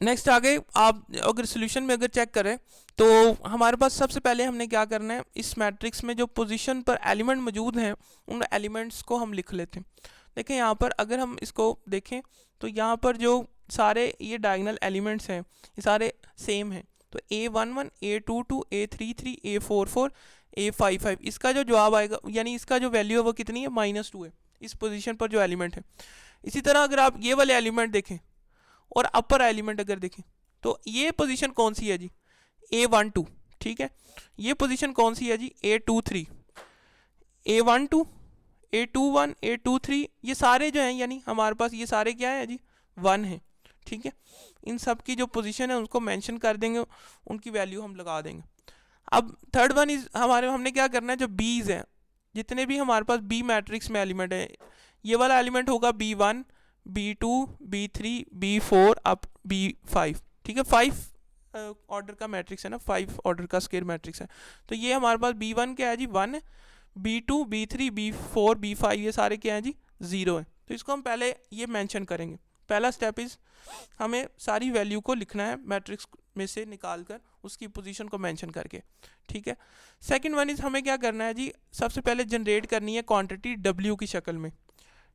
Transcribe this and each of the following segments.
Next आगे आप अगर सोल्यूशन में अगर चेक करें तो हमारे पास सबसे पहले हमने क्या करना है, इस मैट्रिक्स में जो पोजीशन पर एलिमेंट मौजूद हैं उन एलिमेंट्स को हम लिख लेते हैं। देखें यहाँ पर अगर हम इसको देखें तो यहाँ पर जो सारे ये डायगोनल एलिमेंट्स हैं ये सारे सेम हैं। तो A11, A22, A33, A44, A55, इसका जो जवाब आएगा यानी इसका जो वैल्यू है वो कितनी है, -2 है इस पोजीशन पर जो एलिमेंट है। इसी तरह अगर आप ये वाले एलिमेंट देखें और अपर एलिमेंट अगर देखें तो ये पोजीशन कौन सी है जी, A12, ठीक है। ये पोजीशन कौन सी है जी, A23, A12, A21, A23, ये सारे जो हैं यानी हमारे पास ये सारे क्या है जी, 1 है, ठीक है। इन सब की जो पोजीशन है उनको मेंशन कर देंगे, उनकी वैल्यू हम लगा देंगे। अब थर्ड वन इज हमने क्या करना है, जो बीज हैं जितने भी हमारे पास बी मैट्रिक्स में एलिमेंट है, ये वाला एलिमेंट होगा B1, B2, B3, B4 up B5, ठीक है। 5 ऑर्डर का मैट्रिक्स है ना, 5 ऑर्डर का स्क्वायर मैट्रिक्स है। तो ये हमारे पास B1 क्या है जी, 1 है, B2, B3, B4, B5 ये सारे क्या हैं जी, 0 है। तो इसको हम पहले ये मेंशन करेंगे। पहला स्टेप इज़ हमें सारी वैल्यू को लिखना है मैट्रिक्स में से निकाल कर उसकी पोजीशन को मेंशन करके, ठीक है। सेकंड वन इज़ हमें क्या करना है जी, सबसे पहले जनरेट करनी है क्वांटिटी W की शक्ल में,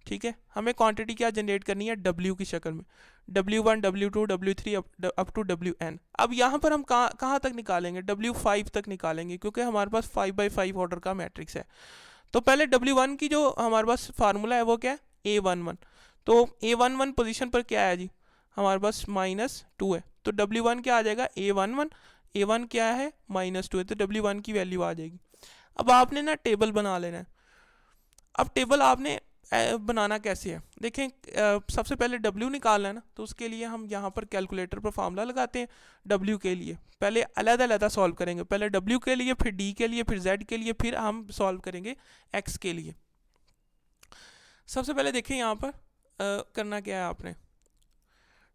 ठीक है। हमें क्वांटिटी क्या जनरेट करनी है, W की शक्ल में, W1, W2, W3 up to WN। अब यहाँ पर हम कहाँ तक निकालेंगे, W5 तक निकालेंगे क्योंकि हमारे पास 5x5 ऑर्डर का मैट्रिक्स है। तो पहले W1 की जो हमारे पास फार्मूला है वो क्या है, A11। तो A11 पोजीशन पर क्या है जी, हमारे पास -2 है। तो W1 क्या आ जाएगा, A11, A1 क्या है -2 है, तो W1 की वैल्यू आ जाएगी। अब आपने ना टेबल बना लेना है। अब टेबल आपने बनाना कैसे है, देखें सबसे पहले W निकालना है ना, तो उसके लिए हम यहाँ पर कैलकुलेटर पर फार्मूला लगाते हैं W के लिए। पहले अलग-अलग सॉल्व करेंगे, पहले W के लिए, फिर D के लिए, फिर Z के लिए, फिर हम सॉल्व करेंगे X के लिए। सबसे पहले देखें यहाँ पर करना क्या है आपने,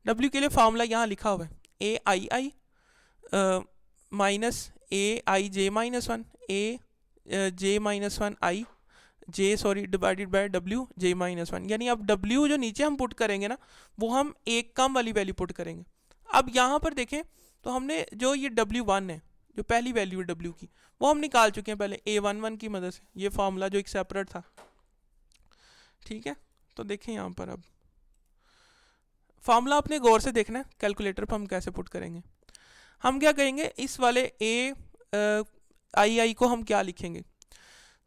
W के लिए फार्मूला यहाँ लिखा हुआ है AII minus AIJ-1 AJ-1 divided by WJ-1, यानी अब W जो नीचे हम पुट करेंगे ना वो हम एक कम वाली वैल्यू पुट करेंगे। अब यहाँ पर देखें तो हमने जो ये W1 है, जो पहली वैल्यू है W की, वो हम निकाल चुके हैं पहले A11 की मदद से, ये फार्मूला जो एक सेपरेट था, ठीक है। तो देखें यहाँ पर अब फार्मूला अपने गौर से देखना है, कैलकुलेटर पर हम कैसे पुट करेंगे। हम क्या करेंगे, इस वाले AI को हम क्या लिखेंगे,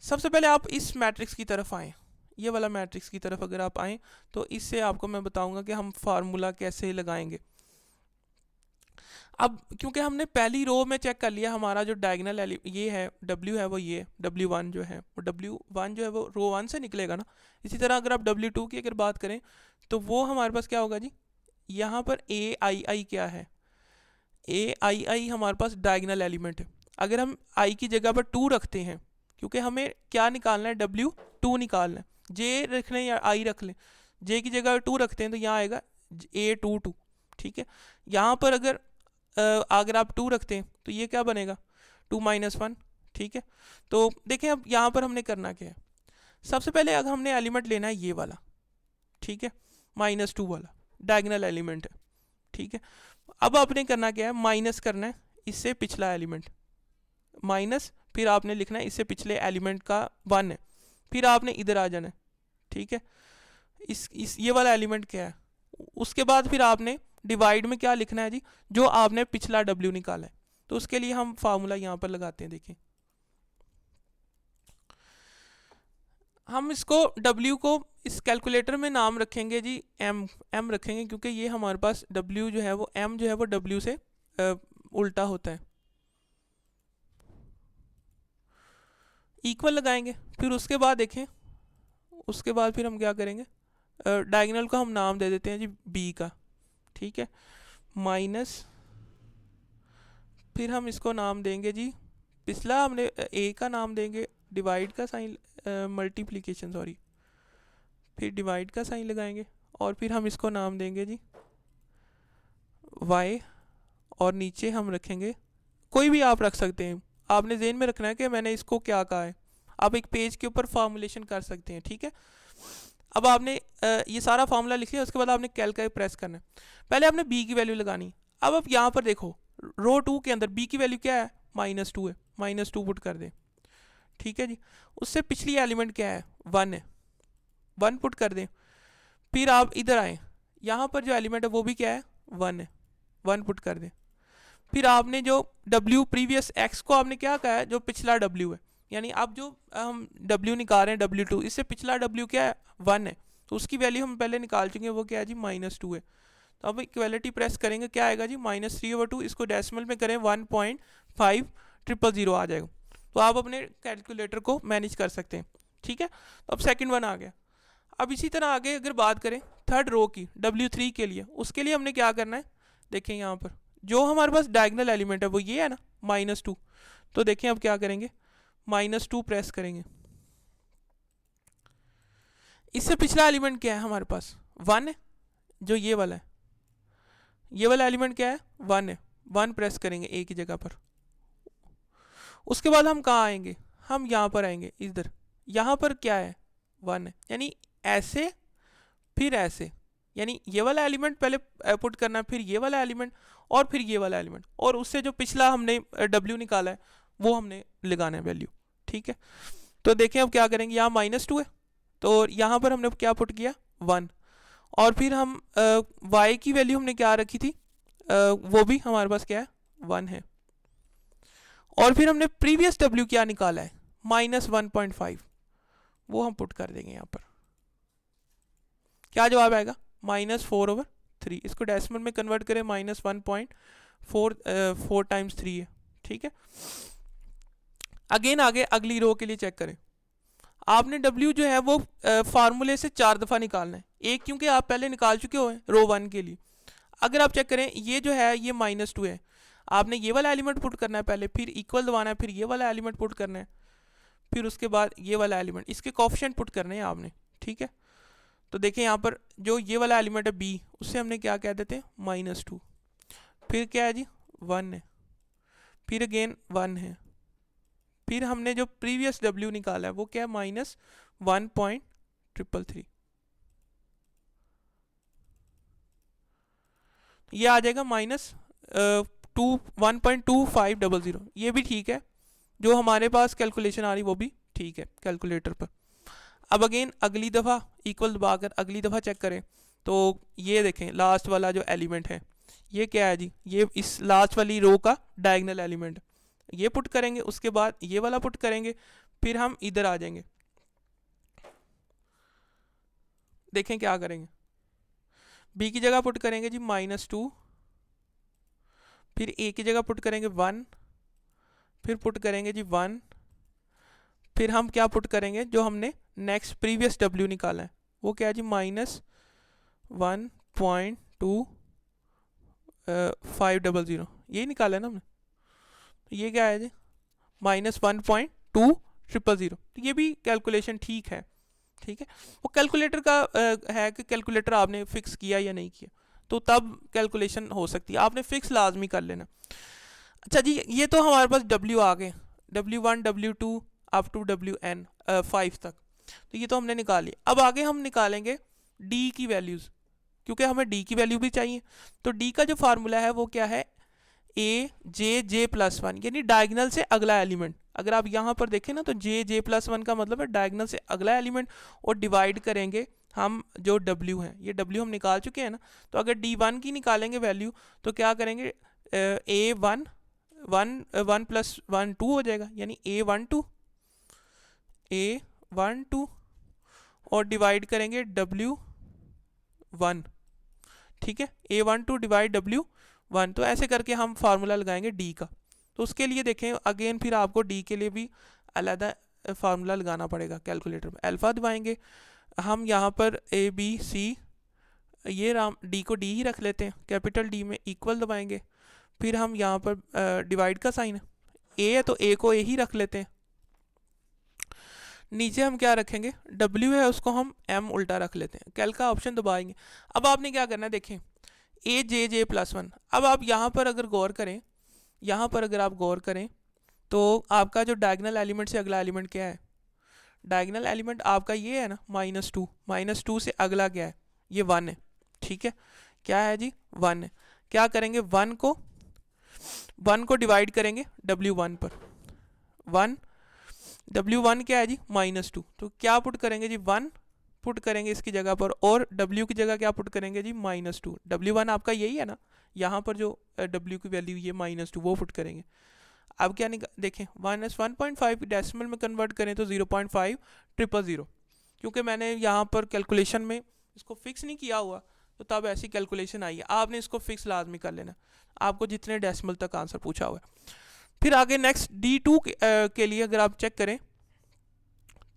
सबसे पहले आप इस मैट्रिक्स की तरफ आएँ, ये वाला मैट्रिक्स की तरफ अगर आप आएँ तो इससे आपको मैं बताऊंगा कि हम फार्मूला कैसे लगाएंगे। अब क्योंकि हमने पहली रो में चेक कर लिया हमारा जो डायगोनल ये है W है वो ये W1 जो है वो W1 जो है वो रो 1 से निकलेगा ना। इसी तरह अगर आप W2 की अगर बात करें तो वो हमारे पास क्या होगा जी, यहाँ पर AII क्या है, AII हमारे पास डायगोनल एलिमेंट है। अगर हम I की जगह पर 2 रखते हैं, क्योंकि हमें क्या निकालना है, W2 निकालना है, J रख लें या I रख लें, J की जगह 2 रखते हैं तो यहाँ आएगा A22, ठीक है। यहाँ पर अगर आप 2 रखते हैं तो ये क्या बनेगा, 2 - 1, ठीक है। तो देखें अब यहाँ पर हमने करना क्या है, सबसे पहले अगर हमने एलिमेंट लेना है ये वाला, ठीक है, -2 वाला डायगोनल एलिमेंट है, ठीक है। अब आपने करना क्या है, माइनस करना है इससे पिछला एलिमेंट, माइनस फिर आपने लिखना है इससे पिछले एलिमेंट का 1 है, फिर आपने इधर आ जाना है, ठीक है। इस ये वाला एलिमेंट क्या है, उसके बाद फिर आपने डिवाइड में क्या लिखना है जी, जो आपने पिछला W निकाला है। तो उसके लिए हम फार्मूला यहाँ पर लगाते हैं, देखिए हम इसको W को इस कैलकुलेटर में नाम रखेंगे जी M रखेंगे, क्योंकि ये हमारे पास W जो है वो M जो है वो W से उल्टा होता है। इक्वल लगाएंगे, फिर उसके बाद देखें, उसके बाद फिर हम क्या करेंगे, डायगोनल को हम नाम दे देते हैं जी B का, ठीक है, माइनस फिर हम इसको नाम देंगे जी, पिछला हमने A का नाम देंगे, डिवाइड का साइन मल्टीप्लिकेशन सॉरी, फिर डिवाइड का साइन लगाएंगे और फिर हम इसको नाम देंगे जी Y, और नीचे हम रखेंगे, कोई भी आप रख सकते हैं, आपने ज़हन में रखना है कि मैंने इसको क्या कहा है। आप एक पेज के ऊपर फॉर्मुलेशन कर सकते हैं, ठीक है। अब आपने ये सारा फॉर्मूला लिख लिया, उसके बाद आपने कैल का प्रेस करना है। पहले आपने बी की वैल्यू लगानी। अब आप यहाँ पर देखो रो 2 के अंदर बी की वैल्यू क्या है, -2 है, -2 पुट कर दें, ठीक है जी। उससे पिछली एलिमेंट क्या है, 1 है, 1 पुट कर दें। फिर आप इधर आए, यहाँ पर जो एलिमेंट है वो भी क्या है, 1 है, 1 पुट कर दें। फिर आपने जो W प्रीवियस X को आपने क्या कहा है, जो पिछला W है, यानी अब जो हम W निकाल रहे हैं W2, इससे पिछला W क्या है, 1 है, तो उसकी वैल्यू हम पहले निकाल चुके हैं, वो क्या है जी, -2 है। तो अब इक्वलिटी प्रेस करेंगे, क्या आएगा जी, -3/2, इसको डेसिमल में करें 1.5000 आ जाएगा। तो आप अपने कैलकुलेटर को मैनेज कर सकते हैं, ठीक है। तो अब सेकंड वन आ गया। अब इसी तरह आगे अगर बात करें थर्ड रो की W3 के लिए, उसके लिए हमने क्या करना है, देखें यहाँ पर जो हमारे पास डायगनल एलिमेंट है वो ये है ना, -2। तो देखें अब क्या करेंगे, -2 प्रेस करेंगे। इससे पिछला एलिमेंट क्या है हमारे पास, 1 है, जो ये वाला है, ये वाला एलिमेंट क्या है, 1 है, 1 प्रेस करेंगे एक ही जगह पर। उसके बाद हम कहाँ आएंगे, हम यहाँ पर आएंगे, इधर यहाँ पर क्या है, 1 है, यानी ऐसे फिर ऐसे, यानी ये वाला एलिमेंट पहले पुट करना, फिर ये वाला एलिमेंट और फिर ये वाला एलिमेंट, और उससे जो पिछला हमने W निकाला है वो हमने लगाना है वैल्यू, ठीक है। तो देखें अब क्या करेंगे, यहाँ -2 है, तो यहाँ पर हमने क्या पुट किया, 1, और फिर हम y की वैल्यू हमने क्या रखी थी, वो भी हमारे पास क्या है, 1 है, और फिर हमने प्रीवियस W क्या निकाला है, -1.5, वो हम पुट कर देंगे यहाँ पर। क्या जवाब आएगा, -4/3। इसको डेसिमल में कन्वर्ट करें, -1.4 टाइम्स 3 है, ठीक है। अगेन आगे अगली रो के लिए चेक करें। आपने W जो है वो फार्मूले से 4 दफ़ा निकालना है, एक क्योंकि आप पहले निकाल चुके हो रो 1 के लिए। अगर आप चेक करें ये जो है ये -2 है, आपने ये वाला एलिमेंट पुट करना है पहले, फिर इक्वल दबाना है, फिर ये वाला एलिमेंट पुट करना है, फिर उसके बाद ये वाला एलिमेंट, इसके कोफिशिएंट पुट करने हैं आपने, ठीक है। तो देखें यहाँ पर जो ये वाला एलिमेंट है B, उससे हमने क्या कह देते हैं, -2, फिर क्या है जी, 1 है, फिर अगेन 1 है, फिर हमने जो प्रीवियस W निकाला है वो क्या है, -1.333, ये आ जाएगा -1.2500। ये भी ठीक है, जो हमारे पास कैलकुलेशन आ रही वो भी ठीक है कैलकुलेटर पर। अब अगेन अगली दफ़ा इक्वल दबाकर अगली दफ़ा चेक करें, तो ये देखें लास्ट वाला जो एलिमेंट है ये क्या है जी, ये इस लास्ट वाली रो का डायगनल एलिमेंट, ये पुट करेंगे, उसके बाद ये वाला पुट करेंगे, फिर हम इधर आ जाएंगे। देखें क्या करेंगे, B की जगह पुट करेंगे जी -2, फिर A की जगह पुट करेंगे 1, फिर पुट करेंगे जी 1, फिर हम क्या पुट करेंगे, जो हमने नेक्स्ट प्रीवियस W निकाला है वो क्या है जी, -1.2500, यही निकाला है ना हमने, तो ये क्या है जी, -1.2000। तो ये भी कैलकुलेशन ठीक है, ठीक है। वो कैलकुलेटर का है कि कैलकुलेटर आपने फिक्स किया या नहीं किया, तो तब कैलकुलेशन हो सकती है, आपने फिक्स लाजमी कर लेना। अच्छा जी, ये तो हमारे पास W आ गए, W1 W2 up to WN 5 तक, तो ये तो हमने निकाली। अब आगे हम निकालेंगे D की वैल्यूज़, क्योंकि हमें D की वैल्यू भी चाहिए। तो D का जो फार्मूला है वो क्या है, AJ+1, यानी डायगनल से अगला एलिमेंट। अगर आप यहाँ पर देखें ना, तो J+1 का मतलब है डायगनल से अगला एलिमेंट, और डिवाइड करेंगे हम जो W है, ये W हम निकाल चुके हैं ना, तो अगर D1 की निकालेंगे वैल्यू तो क्या करेंगे, A1 1 + 1 2 हो जाएगा, यानी A12 और डिवाइड करेंगे W1, ठीक है, A12 डिवाइड W1। तो ऐसे करके हम फार्मूला लगाएंगे D का। तो उसके लिए देखें अगेन फिर आपको D के लिए भी अलग फार्मूला लगाना पड़ेगा कैलकुलेटर में। अल्फ़ा दबाएंगे हम, यहाँ पर ABC, ये D को D ही रख लेते हैं, कैपिटल D में इक्वल दबाएंगे, फिर हम यहाँ पर डिवाइड का साइन है, A है तो A को A ही रख लेते हैं, नीचे हम क्या रखेंगे, W है उसको हम M उल्टा रख लेते हैं, कैल का ऑप्शन दबाएंगे। अब आपने क्या करना है, देखें AJ+1। अब आप यहाँ पर अगर गौर करें, यहाँ पर अगर आप गौर करें तो आपका जो डायगनल एलिमेंट से अगला एलिमेंट क्या है, डायगनल एलिमेंट आपका ये है ना -2, -2 से अगला क्या है, ये 1 है, ठीक है, क्या है जी 1 है। क्या करेंगे 1 को डिवाइड करेंगे W1 पर, 1 W1 क्या है जी -2, तो क्या पुट करेंगे जी 1 पुट करेंगे इसकी जगह पर, और W की जगह क्या पुट करेंगे जी -2। W1 आपका यही है ना, यहाँ पर जो W की वैल्यू ये -2 वो पुट करेंगे। अब क्या देखें -1.5 डेसिमल में कन्वर्ट करें तो 0.500, क्योंकि मैंने यहाँ पर कैलकुलेशन में इसको फिक्स नहीं किया हुआ तो तब ऐसी कैलकुलेशन आई है। आपने इसको फिक्स लाजमी कर लेना, आपको जितने डेसिमल तक आंसर पूछा हुआ है। फिर आगे नेक्स्ट D2 के लिए अगर आप चेक करें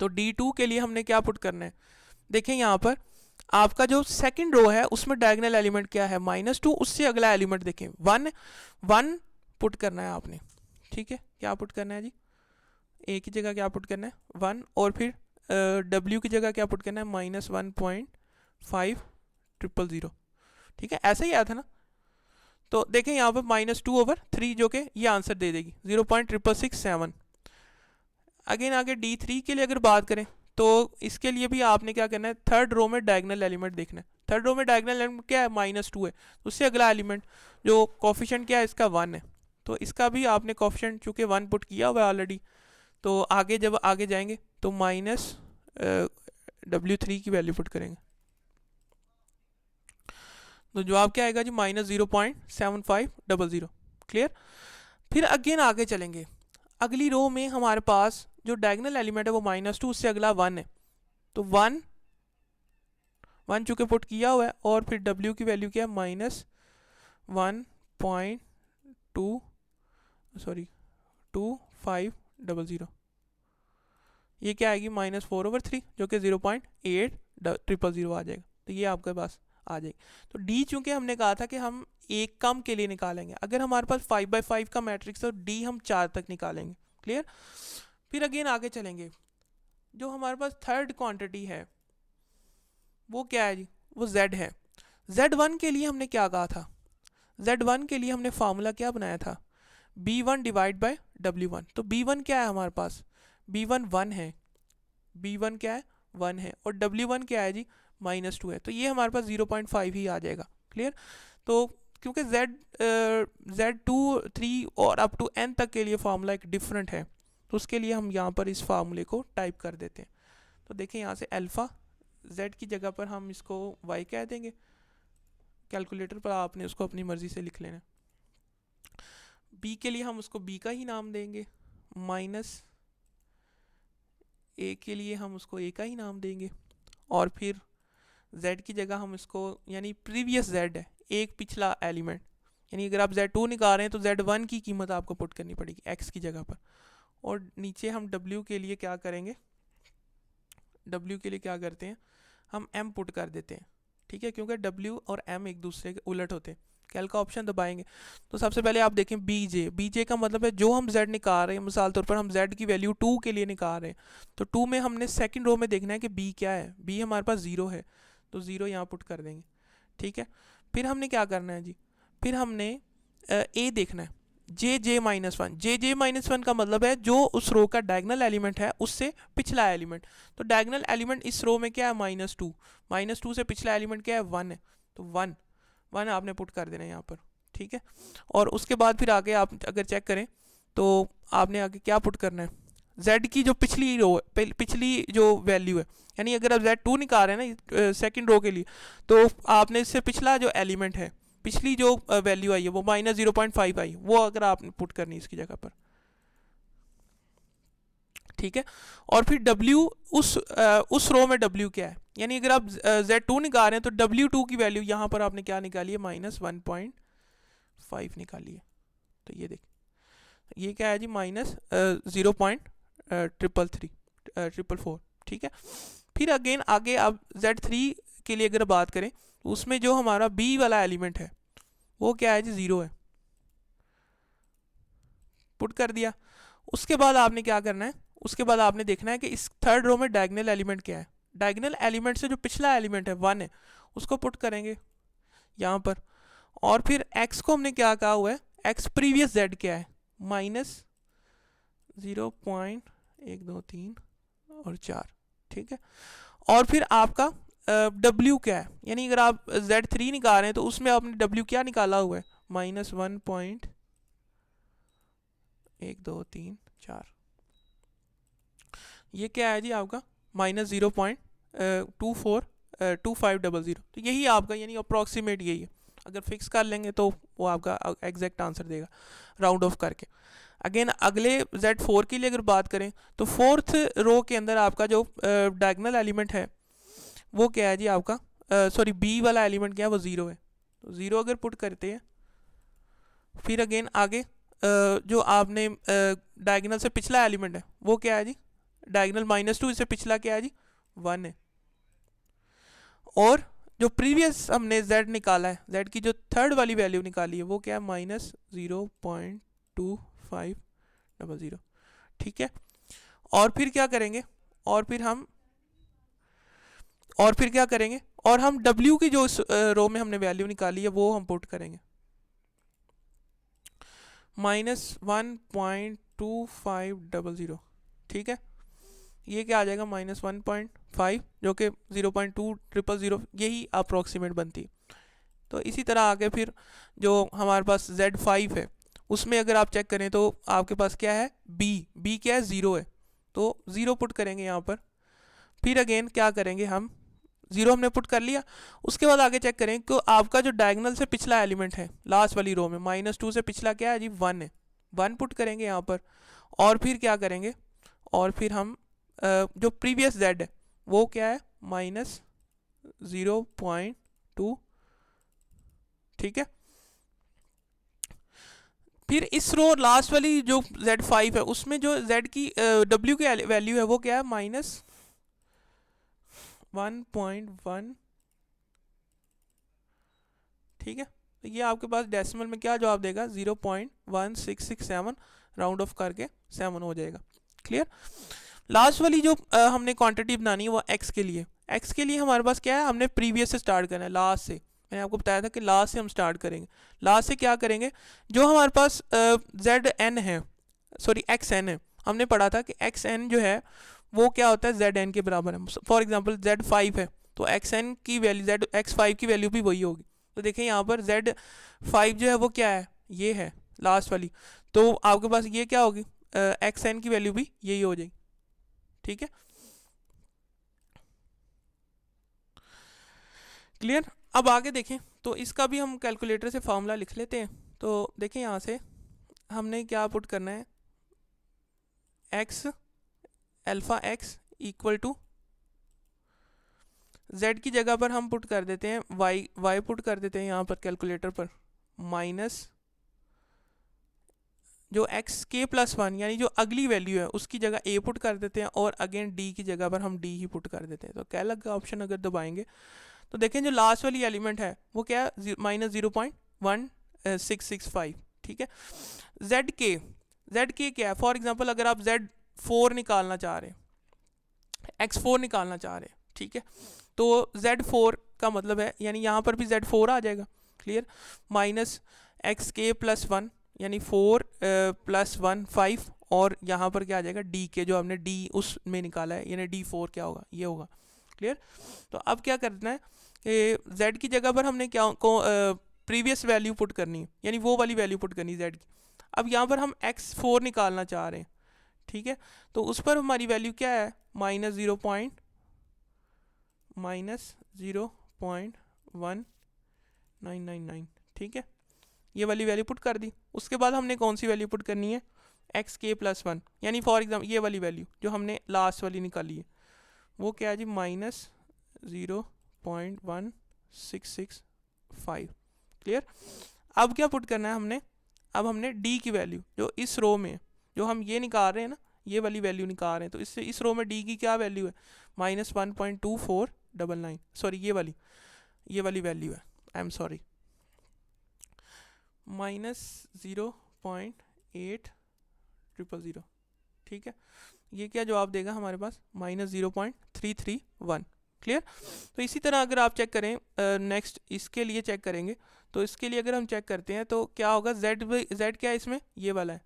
तो D2 के लिए हमने क्या पुट करना है, देखें यहाँ पर आपका जो सेकंड रो है उसमें डायगोनल एलिमेंट क्या है -2, उससे अगला एलिमेंट देखें 1 पुट करना है आपने, ठीक है, क्या पुट करना है जी, ए की जगह क्या पुट करना है 1, और फिर W की जगह क्या पुट करना है -1.5000, ठीक है, ऐसा ही आया था ना। तो देखें यहाँ पर -2/3 जो कि ये आंसर दे देगी 0.667। अगेन आगे D3 के लिए अगर बात करें तो इसके लिए भी आपने क्या करना है, थर्ड रो में डायगोनल एलिमेंट देखना है। थर्ड रो में डायगोनल एलिमेंट क्या है -2 है, उससे अगला एलिमेंट जो कोफिशिएंट क्या है इसका 1 है, तो इसका भी आपने कोफिशिएंट चूँकि 1 पुट किया हुआ है ऑलरेडी, तो आगे जब आगे जाएंगे तो W3 की वैल्यू पुट करेंगे तो जवाब क्या आएगा जी -0.7500। क्लियर। फिर अगेन आगे चलेंगे, अगली रो में हमारे पास जो डायगोनल एलिमेंट है वो -2, उससे अगला 1 है, तो 1 चूँकि पुट किया हुआ है, और फिर W की वैल्यू क्या है -2500, ये क्या आएगी -4/3 जो कि 0.8000 आ जाएगा, तो ये आपके पास आ जाएगी। तो D चूँकि हमने कहा था कि हम एक कम के लिए निकालेंगे, अगर हमारे पास 5/5 का मैट्रिक्स है तो D हम 4 तक निकालेंगे। क्लियर। फिर अगेन आगे चलेंगे, जो हमारे पास थर्ड क्वांटिटी है वो क्या है जी, वो Z है। Z1 के लिए हमने क्या कहा था, Z1 के लिए हमने फार्मूला क्या बनाया था, B1 डिवाइड बाय W1। तो B1 क्या है हमारे पास, B1 1 है, B1 क्या है 1 है, और W1 क्या है जी -2 है, तो ये हमारे पास 0.5 ही आ जाएगा। क्लियर। तो क्योंकि Z2 3 और अप टू n तक के लिए फार्मूला एक डिफरेंट है, तो उसके लिए हम यहाँ पर इस फार्मूले को टाइप कर देते हैं। तो देखें यहाँ से अल्फ़ा Z की जगह पर हम इसको Y कह देंगे, कैलकुलेटर पर आपने उसको अपनी मर्ज़ी से लिख लेना। B के लिए हम उसको B का ही नाम देंगे, माइनस A के लिए हम उसको A का ही नाम देंगे, और फिर Z की जगह हम इसको, यानी प्रीवियस Z है एक पिछला एलिमेंट, यानी अगर आप Z2 निकाल रहे हैं तो Z1 की कीमत आपको पुट करनी पड़ेगी X की जगह पर, और नीचे हम W के लिए क्या करेंगे, W के लिए क्या करते हैं हम M पुट कर देते हैं, ठीक है, क्योंकि W और M एक दूसरे के उलट होते हैं। कैल का ऑप्शन दबाएंगे तो सबसे पहले आप देखें BJ का मतलब है जो हम Z निकाल रहे हैं, मिसाल तौर पर हम Z की वैल्यू 2 के लिए निकाल रहे हैं, तो 2 में हमने सेकंड रो में देखना है कि B क्या है, B हमारे पास 0 है, तो 0 यहाँ पुट कर देंगे, ठीक है। फिर हमने क्या करना है जी, फिर हमने A देखना है, JJ-1 का मतलब है जो उस रो का डायगोनल एलिमेंट है उससे पिछला एलिमेंट, तो डायगोनल एलिमेंट इस रो में क्या है -2 से पिछला एलिमेंट क्या है 1 है, तो 1 आपने पुट कर देना है यहाँ पर, ठीक है। और उसके बाद फिर आगे आप अगर चेक करें तो आपने आगे क्या पुट करना है, Z की जो पिछली रो है, पिछली जो वैल्यू है, यानी अगर आप Z2 निकाल रहे हैं ना सेकंड रो के लिए, तो आपने इससे पिछला जो एलिमेंट है, पिछली जो वैल्यू आई है वो -0.5 आई, वो अगर आपने पुट करनी है इसकी जगह पर, ठीक है। और फिर W उस रो में W क्या है, यानी अगर आप Z2 निकाल रहे हैं तो W2 की वैल्यू यहाँ पर आपने क्या निकाली है -1.5 निकाली है, तो ये देख ये क्या है जी -0.333 ठीक है। फिर अगेन आगे आप Z3 के लिए अगर बात करें तो उसमें जो हमारा B वाला एलिमेंट है वो क्या है जी 0 है, पुट कर दिया। उसके बाद आपने क्या करना है, उसके बाद आपने देखना है कि इस थर्ड रो में डायगोनल एलिमेंट क्या है, डायगोनल एलिमेंट से जो पिछला एलिमेंट है 1 है उसको पुट करेंगे यहाँ पर, और फिर x को हमने क्या कहा हुआ है, x प्रीवियस z क्या है -0.123 और 4, ठीक है। और फिर आपका W क्या है, यानी अगर आप Z3 निकाल रहे हैं तो उसमें आपने W क्या निकाला हुआ है, -1.123 ये क्या है जी आपका -0.2500। तो यही आपका यानी अप्रॉक्सीमेट यही है। अगर फिक्स कर लेंगे तो वो आपका एग्जैक्ट आंसर देगा राउंड ऑफ करके। अगेन अगले Z4 के लिए अगर बात करें तो फोर्थ रो के अंदर आपका जो डायगोनल एलिमेंट है वो क्या है जी आपका, सॉरी बी वाला एलिमेंट क्या है, वो 0 है। तो 0 अगर पुट करते हैं, फिर अगेन आगे जो आपने डायगोनल से पिछला एलिमेंट है वो क्या है जी, डायगोनल -2 इससे पिछला क्या है जी 1 है। और जो प्रीवियस हमने z निकाला है, z की जो थर्ड वाली वैल्यू निकाली है वो क्या है -0.2500, ठीक है। और फिर क्या करेंगे, और फिर क्या करेंगे, और हम w की जो रो में हमने वैल्यू निकाली है वो हम पुट करेंगे -1.2500, ठीक है। ये क्या आ जाएगा -1.5 जो कि 0.2000, यही अप्रॉक्सीमेट बनती है। तो इसी तरह आगे फिर जो हमारे पास Z5 है उसमें अगर आप चेक करें तो आपके पास क्या है, B क्या है 0 है, तो 0 पुट करेंगे यहाँ पर। फिर अगेन क्या करेंगे, हम 0 हमने पुट कर लिया। उसके बाद आगे चेक करें कि आपका जो डायगोनल से पिछला एलिमेंट है लास्ट वाली रो में -2 से पिछला क्या है जी 1 है, 1 पुट करेंगे यहाँ पर। और फिर क्या करेंगे, और फिर हम जो प्रीवियस z है वो क्या है -0.2, ठीक है। फिर इस रो लास्ट वाली जो Z5 है उसमें जो z की w की वैल्यू है वो क्या है -1.1, ठीक है। तो ये आपके पास डेसिमल में क्या जवाब देगा 0.1667, राउंड ऑफ करके 7 हो जाएगा। क्लियर। लास्ट वाली जो हमने क्वांटिटी बनानी है वो x के लिए, x के लिए हमारे पास क्या है, हमने प्रीवियस से स्टार्ट करना है, लास्ट से। मैंने आपको बताया था कि लास्ट से हम स्टार्ट करेंगे। लास्ट से क्या करेंगे, जो हमारे पास zn है, सॉरी xn है, हमने पढ़ा था कि xn जो है वो क्या होता है zn के बराबर है। फॉर एग्जांपल z5 है तो xn की वैल्यू x5 की वैल्यू भी वही होगी। तो देखें यहाँ पर z5 जो है वो क्या है, ये है लास्ट वाली, तो आपके पास ये क्या होगी, xn की वैल्यू भी यही हो जाएगी, ठीक है। क्लियर। अब आगे देखें तो इसका भी हम कैलकुलेटर से फार्मूला लिख लेते हैं। तो देखें यहाँ से हमने क्या पुट करना है, x alpha x equal to z की जगह पर हम पुट कर देते हैं y पुट कर देते हैं यहाँ पर कैलकुलेटर पर, माइनस जो xk+1 यानी जो अगली वैल्यू है उसकी जगह a पुट कर देते हैं, और अगेन d की जगह पर हम d ही पुट कर देते हैं। तो क्या लगा ऑप्शन अगर दबाएंगे तो देखें जो लास्ट वाली एलिमेंट है वो क्या है -0.1665, ठीक है। जेड के क्या है, फॉर एग्जांपल अगर आप Z4 निकालना चाह रहे हैं, x4 निकालना चाह रहे हैं, ठीक है, तो Z4 का मतलब है यानी यहाँ पर भी Z4 आ जाएगा। क्लियर। -xk+1 यानी 4 + 1 5, और यहाँ पर क्या आ जाएगा डी के, जो हमने डी उसमें निकाला है, यानी D4 क्या होगा, ये होगा। क्लियर। तो अब क्या करना है कि z की जगह पर हमने क्या प्रीवियस वैल्यू पुट करनी है, यानी वो वाली वैल्यू पुट करनी है z की। अब यहाँ पर हम x4 निकालना चाह रहे हैं, ठीक है, तो उस पर हमारी वैल्यू क्या है -0.1999, ठीक है, ये वाली वैल्यू पुट कर दी। उसके बाद हमने कौन सी वैल्यू पुट करनी है, xk+1, यानी फॉर एग्जाम्पल ये वाली वैल्यू जो हमने लास्ट वाली निकाली है वो क्या है जी -0.1665। क्लियर। अब क्या पुट करना है हमने, अब हमने डी की वैल्यू जो इस रो में जो हम ये निकाल रहे हैं ना, ये वाली वैल्यू निकाल रहे हैं, तो इससे इस रो में डी की क्या वैल्यू है -1.2499, सॉरी ये वाली वैल्यू है, आई एम सॉरी, -0.8000, ठीक है। ये क्या जवाब देगा हमारे पास -0.331। क्लियर। तो इसी तरह अगर आप चेक करें नेक्स्ट इसके लिए चेक करेंगे, तो इसके लिए अगर हम चेक करते हैं तो क्या होगा, z क्या है इसमें, ये वाला है,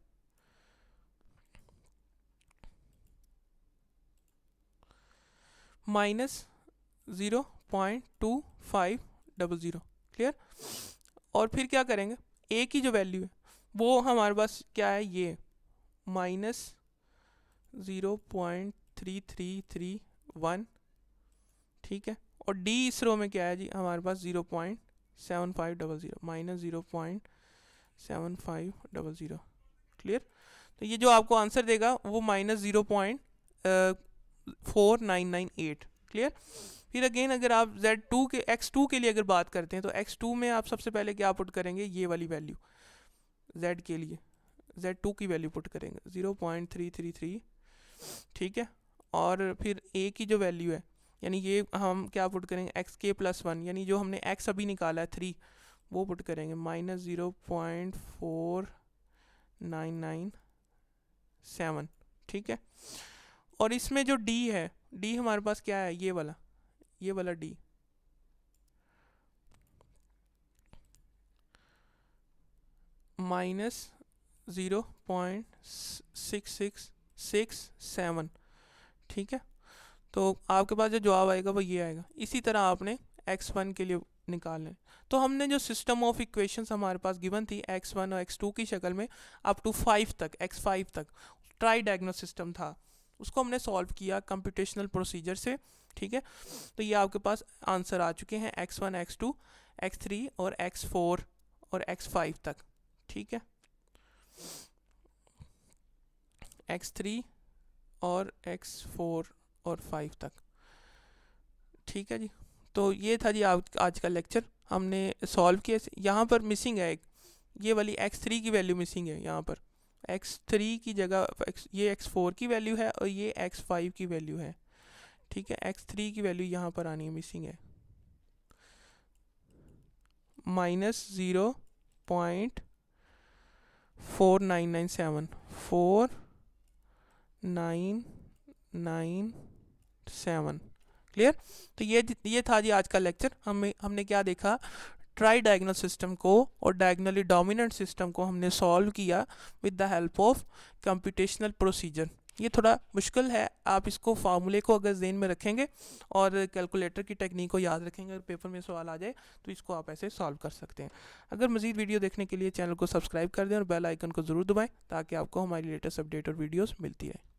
-0.2500। क्लियर। और फिर क्या करेंगे, ए की जो वैल्यू है वो हमारे पास क्या है, ये -0.3331। ठीक है। और डी इस रो में क्या है जी, हमारे पास 0.7500, -0.7500। क्लियर। तो ये जो आपको आंसर देगा वो -0.4998। क्लियर। फिर अगेन अगर आप Z2 के X2 के लिए अगर बात करते हैं तो X2 में आप सबसे पहले क्या पुट करेंगे, ये वाली वैल्यू Z के लिए Z2 की वैल्यू पुट करेंगे 0.333। ठीक है। और फिर A की जो वैल्यू है, यानी ये हम क्या पुट करेंगे, xk+1, यानी जो हमने x अभी निकाला है 3, वो पुट करेंगे -0.4997। ठीक है। और इसमें जो d है, d हमारे पास क्या है, ये वाला d -0.6667। ठीक है। तो आपके पास जो जवाब आएगा वो ये आएगा। इसी तरह आपने x1 के लिए निकालना है। तो हमने जो सिस्टम ऑफ इक्वेशंस हमारे पास गिवन थी x1 और x2 की शक्ल में अप टू 5 तक, x5 तक ट्राई डायग्नोस सिस्टम था, उसको हमने सॉल्व किया कंप्यूटेशनल प्रोसीजर से। ठीक है। तो ये आपके पास आंसर आ चुके हैं x1, x2, x3 और x4 और x5 तक। ठीक है। x3 और x4 और 5 तक। ठीक है जी। तो ये था जी आज का लेक्चर, हमने सॉल्व किया। यहाँ पर मिसिंग है एक, ये वाली x3 की वैल्यू मिसिंग है। यहाँ पर x3 की जगह ये x4 की वैल्यू है और ये x5 की वैल्यू है। ठीक है। x3 की वैल्यू यहाँ पर आनी है, मिसिंग है -0.4997 4997। क्लियर। तो ये था जी आज का लेक्चर। हमने क्या देखा, ट्राई डायगोनल सिस्टम को और डायगोनली डोमिनेंट सिस्टम को हमने सॉल्व किया with the help of computational procedure. ये थोड़ा मुश्किल है, आप इसको फार्मूले को अगर जेन में रखेंगे और कैलकुलेटर की टेक्निक को याद रखेंगे, अगर पेपर में सवाल आ जाए तो इसको आप ऐसे सॉल्व कर सकते हैं। अगर मज़ीद वीडियो देखने के लिए चैनल को सब्सक्राइब कर दें और बेल आइकन को ज़रूर दबाएं ताकि आपको हमारी लेटेस्ट अपडेट और वीडियोस मिलती है।